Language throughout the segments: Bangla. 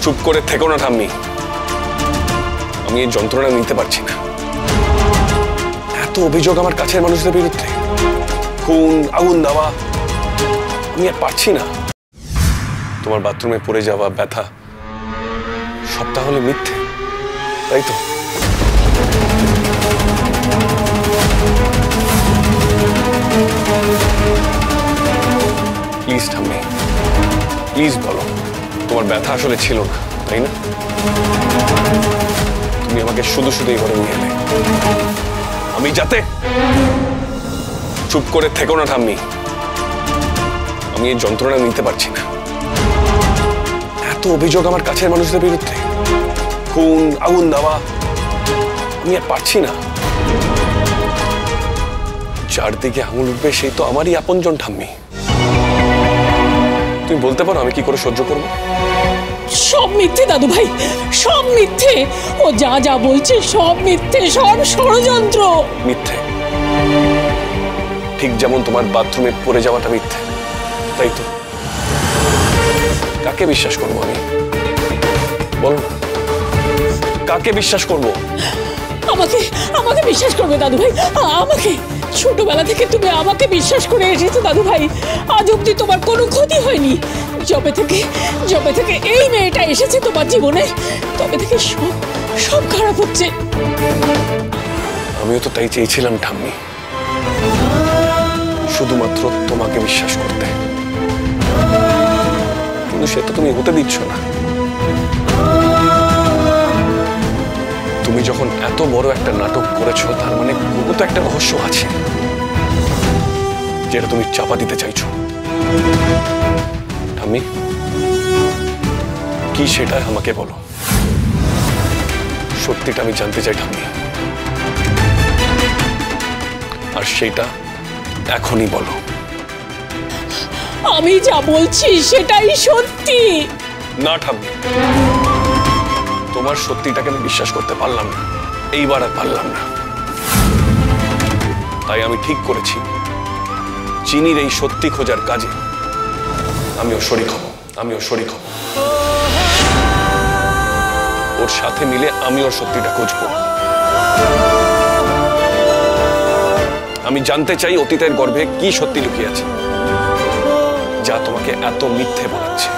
চুপ করে থেকো না ঠাম্মি, আমি এই যন্ত্রণা নিতে পারছি না। এত অভিযোগ আমার কাছের মানুষদের বিরুদ্ধে, খুন আগুন দেওয়া, আমি আর পারছি না। তোমার বাথরুমে পড়ে যাওয়া, ব্যথা, সব তাহলে মিথ্যে, তাই তো? প্লিজ ঠাম্মি, প্লিজ বলো, তোমার ব্যথা আসলে ছিল না, তাই না? তুমি আমাকে শুধু শুধুই ঘরে নিয়ে এলে আমি যাতে। চুপ করে থেকো না ঠাম্মি, আমি এই যন্ত্রণা নিতে পারছি না। এত অভিযোগ আমার কাছের মানুষদের বিরুদ্ধে, খুন আগুন দেওয়া, আমি আর পারছি না। যার দিকে আঙুল উঠবে সেই তো আমারই আপনজন ঠাম্মি। তুমি বলতে পারো আমি কি করে সহ্য করবো? সব মিথ্যে দাদু ভাই, সব মিথ্যে। ও যা যা বলছে সব মিথ্যে, সব ষড়যন্ত্র। মিথ্যে? ঠিক যেমন তোমার বাথরুমে পড়ে যাওয়াটা মিথ্যে, তাই তো? কাকে বিশ্বাস করবো আমি? বলো না, কাকে বিশ্বাস করবো? আমাকে আমাকে বিশ্বাস করবে দাদু ভাই, আমাকে। ছোটবেলা থেকে তুমি আমাকে বিশ্বাস করে এসেছো দাদু ভাই, আজ অব্দি তোমার কোনো ক্ষতি হয়নি। যবে থেকে এই মেয়েটা এসেছে তোমার জীবনে, তবে থেকে সব সব খারাপ হচ্ছে। আমিও তো তাই চেয়েছিলাম ঠাম্মি, শুধুমাত্র তোমাকে বিশ্বাস করতে, কিন্তু সে তো তুমি হতে দিচ্ছ না। তুমি যখন এত বড় একটা নাটক করেছো, তার মানে কোনো তো একটা রহস্য আছে যেটা তুমি চাপা দিতে চাইছো। ঠাম্মি, কি সেটা আমাকে বলো, সত্যিটা আমি জানতে চাই ঠাম্মি, আর সেটা এখনই বলো। আমি যা বলছি সেটাই সত্যি। না ঠাম্মি, তোমার সত্যিটাকে আমি বিশ্বাস করতে পারলাম না, এইবার আর পারলাম না। তাই আমি ঠিক করেছি, চিনির এই সত্যি খোঁজার কাজে আমিও শরীক হব। ওর সাথে মিলে আমি ওর সত্যিটা খুঁজবো। আমি জানতে চাই অতীতের গর্ভে কি সত্যি লুকিয়ে আছে, যা তোমাকে এত মিথ্যে বলাচ্ছে।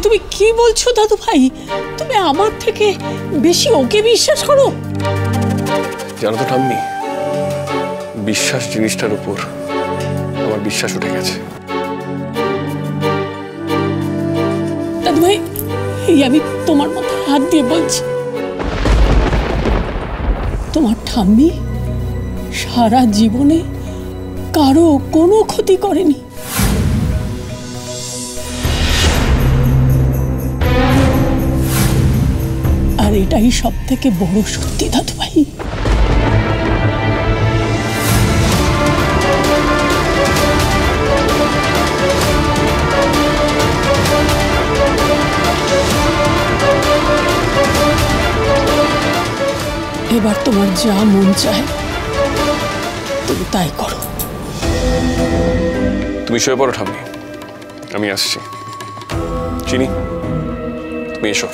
তুমি কি বলছো দাদু ভাই? তুমি আমার থেকে বেশি ওকে বিশ্বাস করো? জানো তো ঠাম্মি, বিশ্বাস জিনিসটার উপর আমার বিশ্বাস উঠে গেছে। দাদু ভাই, এই আমি তোমার মাথায় হাত দিয়ে বলছি, তোমার ঠাম্মি সারা জীবনে কারো কোনো ক্ষতি করেনি। আর এটাই সব থেকে বড় সত্যি দাদু ভাই। এবার তোমার যা মন চায় তুমি তাই করো। তুমি শুয়ে পড়ো ঠাম্মি, আমি আসছি। চিনি, তুমি এসো।